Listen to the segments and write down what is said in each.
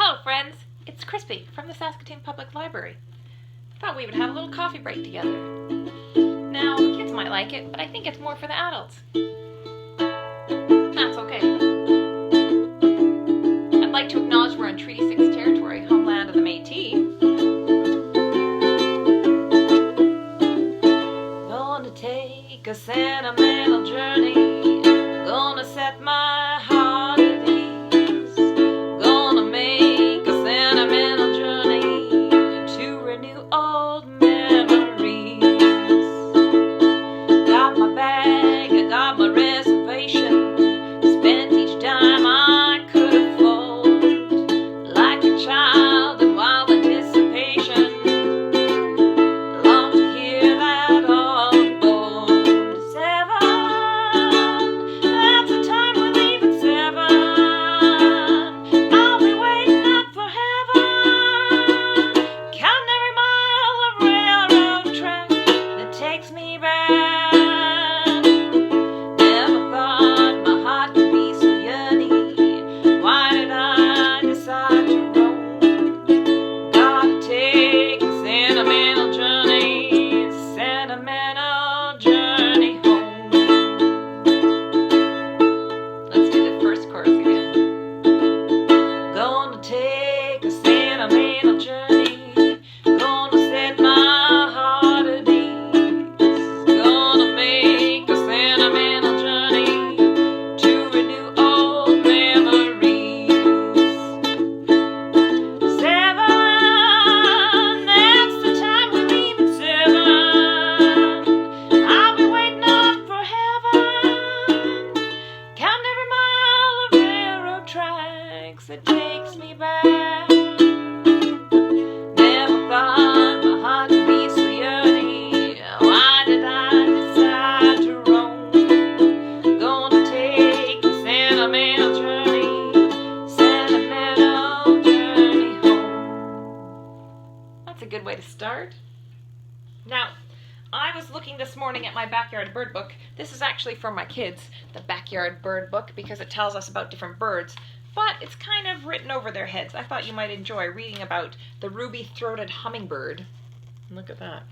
Hello friends, it's Crispi from the Saskatoon Public Library. I thought we would have a little coffee break together. Now, the kids might like it, but I think it's more for the adults. That's okay. I'd like to acknowledge we're on Treaty 6 territory, homeland of the Métis. Gonna take a sentimental journey, gonna set my heart at ease, gonna make a sentimental journey to renew old memories. Got my bag, I got my reservation, spent each dime I could afford, like a child in wild anticipation. Long to hear that all aboard. 7, that's the time we leave at 7. I'll be waiting up for heaven, counting every mile of railroad track that takes me back. Never thought my heart could be so yearny. Why did I decide to roam? Gotta take a sentimental journey home. Let's do the first chorus again. Gonna take a sentimental journey, gonna set my heart at ease, gonna make a sentimental journey to renew old memories. 7, that's the time we leave at 7. I'll be waiting up for heaven, counting every mile of railroad tracks that takes me back. Never thought my heart could be so yearny. Why did I decide to roam? Gonna take a sentimental journey home. That's a good way to start. Now, I was looking this morning at my backyard bird book. This is actually for my kids, the backyard bird book, because it tells us about different birds, but it's kind of written over their heads. I thought you might enjoy reading about the ruby-throated hummingbird. Look at that.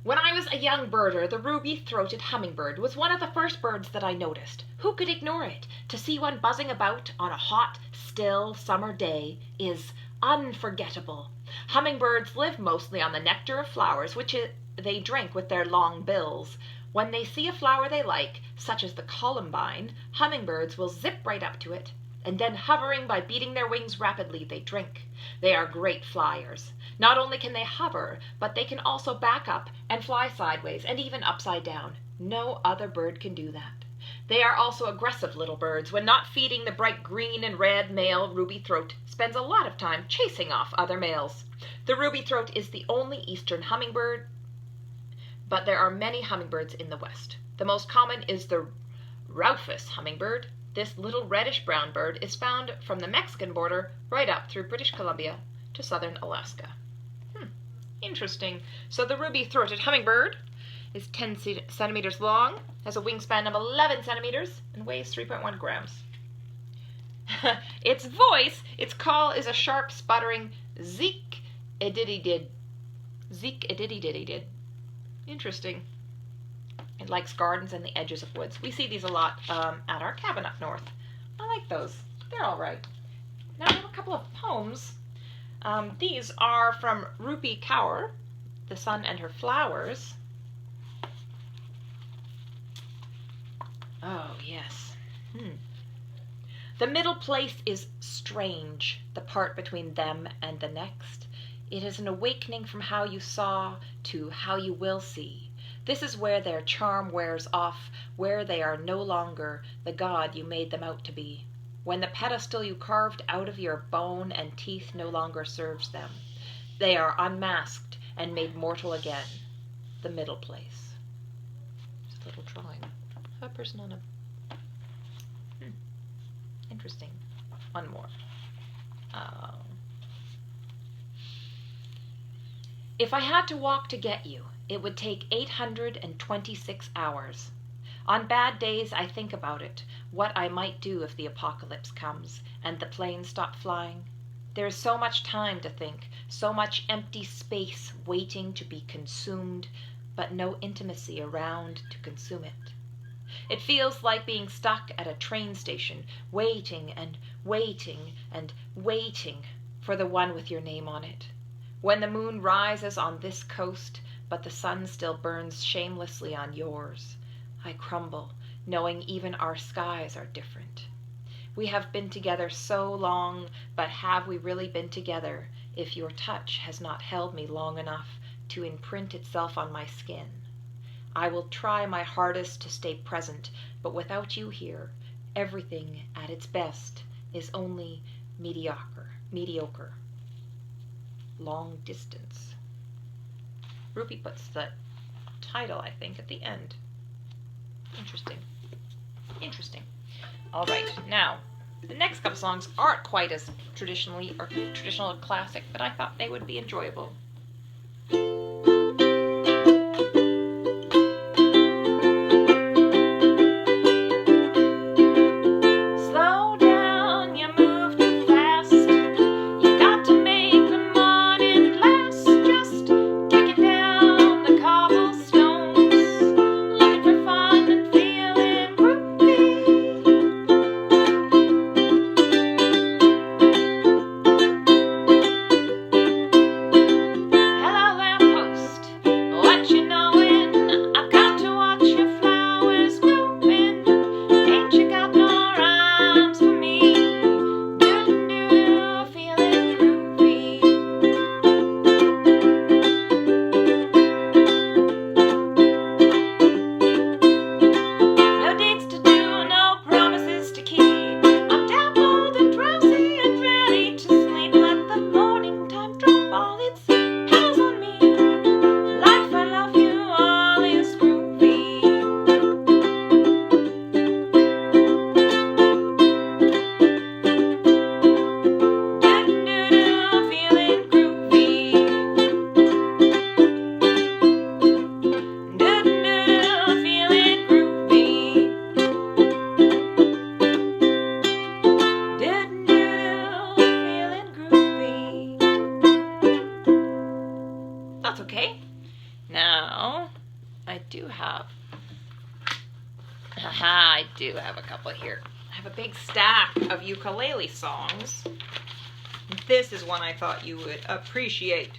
When I was a young birder, the ruby-throated hummingbird was one of the first birds that I noticed. Who could ignore it? To see one buzzing about on a hot, still summer day is unforgettable. Hummingbirds live mostly on the nectar of flowers, which they drink with their long bills. When they see a flower they like, such as the columbine, hummingbirds will zip right up to it, and then hovering by beating their wings rapidly, they drink. They are great flyers. Not only can they hover, but they can also back up and fly sideways and even upside down. No other bird can do that. They are also aggressive little birds. When not feeding, the bright green and red male ruby-throat spends a lot of time chasing off other males. The ruby-throat is the only eastern hummingbird, but there are many hummingbirds in the west. The most common is the Rufous hummingbird. This little reddish-brown bird is found from the Mexican border right up through British Columbia to southern Alaska. Interesting. So the ruby-throated hummingbird is 10 centimeters long, has a wingspan of 11 centimeters, and weighs 3.1 grams. Its voice, its call is a sharp, sputtering zeek-a-diddy-did. Zeek-a-diddy-diddy-did. Interesting. It likes gardens and the edges of woods. We see these a lot at our cabin up north. I like those. They're all right. Now I have a couple of poems. These are from Rupi Kaur, The Sun and Her Flowers. Oh, yes. The middle place is strange, the part between them and the next. It is an awakening from how you saw to how you will see. This is where their charm wears off, where they are no longer the god you made them out to be. When the pedestal you carved out of your bone and teeth no longer serves them. They are unmasked and made mortal again. The middle place. Just a little drawing. A person on a... Interesting. One more. If I had to walk to get you, it would take 826 hours. On bad days, I think about it. what I might do if the apocalypse comes and the planes stop flying. There is so much time to think, so much empty space waiting to be consumed, but no intimacy around to consume it. It feels like being stuck at a train station, waiting and waiting and waiting for the one with your name on it. When the moon rises on this coast, but the sun still burns shamelessly on yours, I crumble, knowing even our skies are different. We have been together so long, but have we really been together if your touch has not held me long enough to imprint itself on my skin? I will try my hardest to stay present, but without you here, everything at its best is only mediocre. Long distance. Ruby puts the title, I think, at the end. Interesting. All right, now, the next couple songs aren't quite as traditional or classic, but I thought they would be enjoyable. I do have a couple here. I have a big stack of ukulele songs. This is one I thought you would appreciate.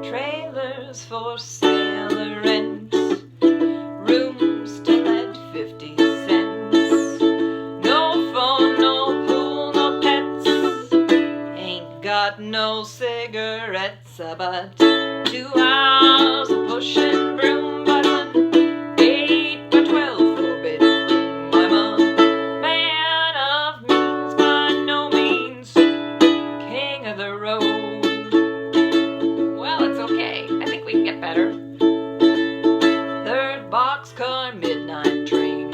Trailers for sale or rent, rooms to let 50 cents. No phone, no pool, no pets. Ain't got no cigarettes, but 2 hours of pushing broom button, 8 by 12 4-bit. I'm a man of means, by no means king of the road. Well, it's okay. I think we can get better. 3rd boxcar midnight train,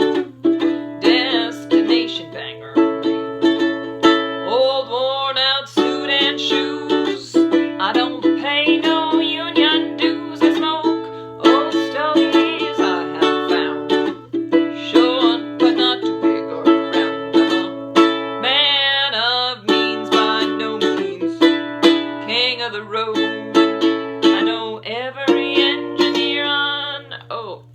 destination Bangor, Maine. Old worn out suit and shoes. I don't pay no union dues. I smoke old stogies I have found, short but not too big or round. I'm a man of means, by no means king of the road. I know every engineer on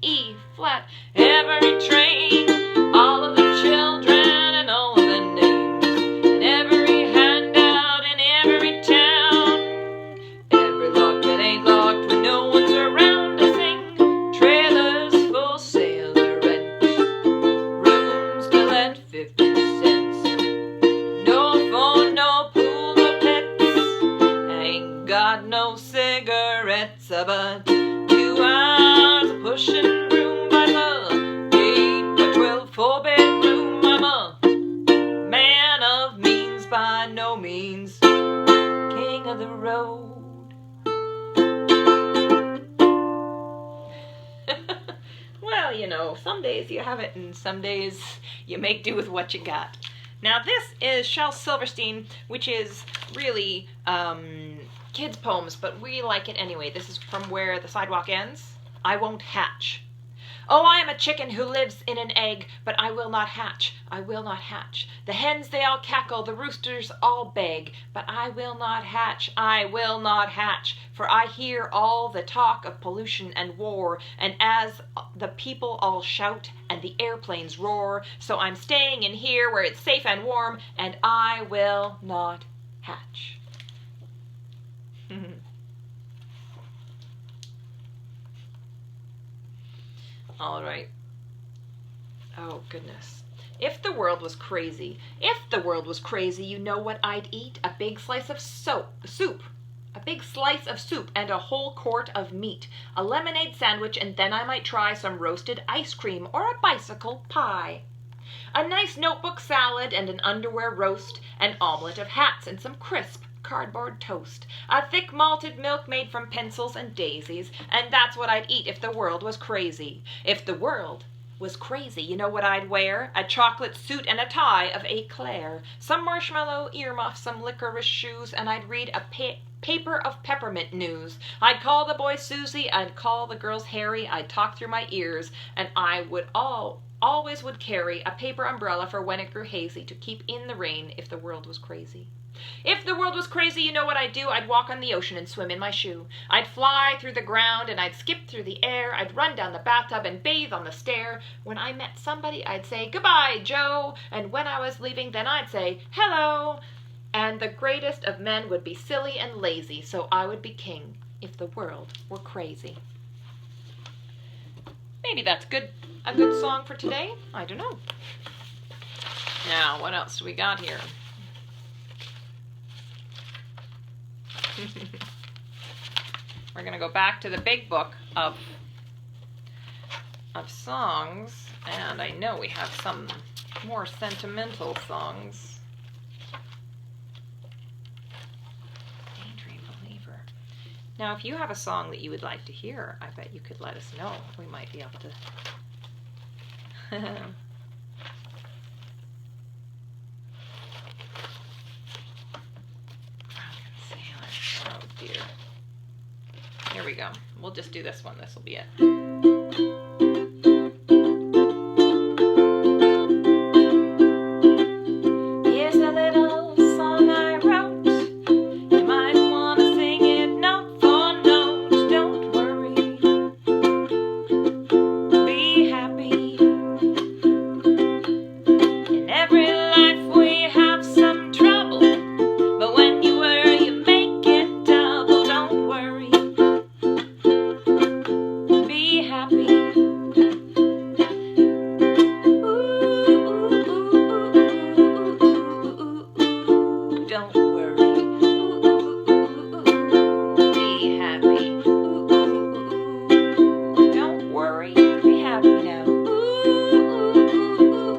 E flat, every train, all of the children and all of the names, and every handout in every town, every lock that ain't locked when no one's around. I sing trailers for sale or rent, rooms to let 50 cents. No phone, no pool, no pets. I ain't got no cigarettes, but 2 hours of pushing broom by the 8 by 12 4-bedroom. I'm a man of means, by no means king of the road. Well, you know, some days you have it and some days you make do with what you got. Now this is Shel Silverstein, which is really kids' poems, but we like it anyway. This is from Where the Sidewalk Ends. I won't hatch. Oh, I am a chicken who lives in an egg, but I will not hatch, I will not hatch. The hens they all cackle, the roosters all beg, but I will not hatch, I will not hatch. For I hear all the talk of pollution and war, and as the people all shout and the airplanes roar, so I'm staying in here where it's safe and warm, and I will not hatch. All right. Oh, goodness. If the world was crazy, you know what I'd eat? A big slice of soup. A big slice of soup and a whole quart of meat. A lemonade sandwich, and then I might try some roasted ice cream or a bicycle pie. A nice notebook salad and an underwear roast, an omelet of hats and some crisp cardboard toast, a thick malted milk made from pencils and daisies, and that's what I'd eat if the world was crazy. If the world was crazy, you know what I'd wear? A chocolate suit and a tie of eclair, some marshmallow earmuffs, some licorice shoes, and I'd read a paper of peppermint news. I'd call the boy Susie, I'd call the girls Harry, I'd talk through my ears, and I would always would carry a paper umbrella for when it grew hazy to keep in the rain if the world was crazy. If the world was crazy, you know what I'd do? I'd walk on the ocean and swim in my shoe. I'd fly through the ground and I'd skip through the air. I'd run down the bathtub and bathe on the stair. When I met somebody, I'd say, "Goodbye, Joe." And when I was leaving, then I'd say, "Hello." And the greatest of men would be silly and lazy, so I would be king if the world were crazy. Maybe that's a good song for today. I don't know. Now, what else do we got here? We're going to go back to the big book of songs, and I know we have some more sentimental songs. Daydream Believer. Now, if you have a song that you would like to hear, I bet you could let us know. We might be able to... Oh dear. Here we go. We'll just do this one. This will be it. Here's a little song I wrote. You might want to sing it note for note. Don't worry. Be happy. In every life we have some trouble, but when you worry, you make it double. Don't worry. Be happy. Ooh, ooh, ooh, ooh, ooh. Don't worry. Ooh, ooh, ooh, ooh. Be happy. Ooh, ooh, ooh. Don't worry. Be happy now. Ooh, ooh, ooh,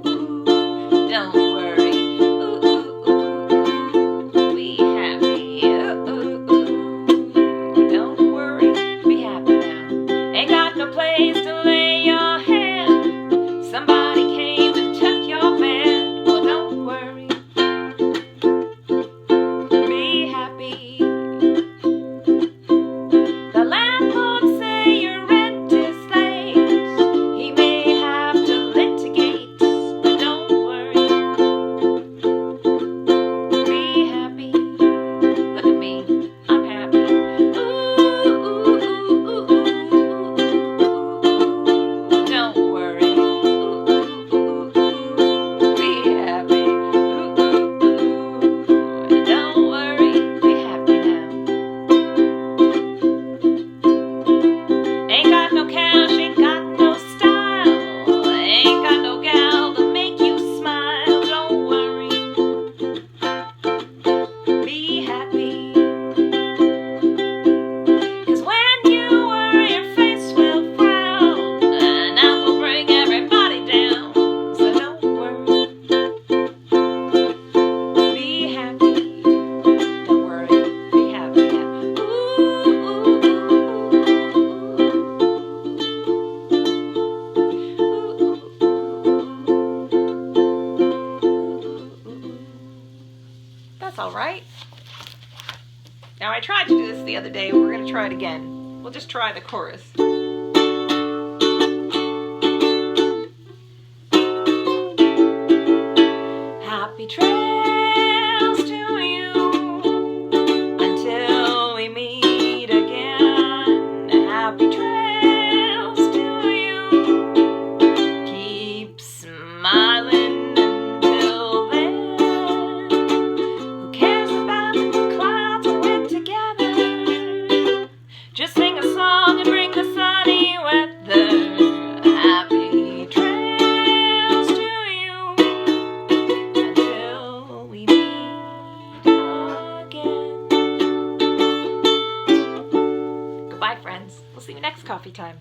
ooh, ooh. Don't worry. Ooh, ooh, ooh. Be happy. Ooh, ooh, ooh. Don't worry. Be happy now. Ain't got no place to lay your head. Somebody came and took your bed. Well, don't worry. Be happy. The landlord say your rent is late. He may have to litigate, but don't worry. Be happy. Look at me. I'm happy. Ooh, ooh, ooh, ooh, ooh, ooh. Don't worry. Ooh, ooh, ooh, ooh. Be happy. Ooh, ooh, ooh. Don't worry. Be happy Now I tried to do this the other day. We're going to try it again. We'll just try the chorus. Happy trails to you until we meet again. Happy trails to you. Keep smiling until then. Who cares about the clouds when we're together? Just sing a song and bring the sunny weather. Happy trails to you until we meet again. Goodbye, friends. We'll see you next coffee time.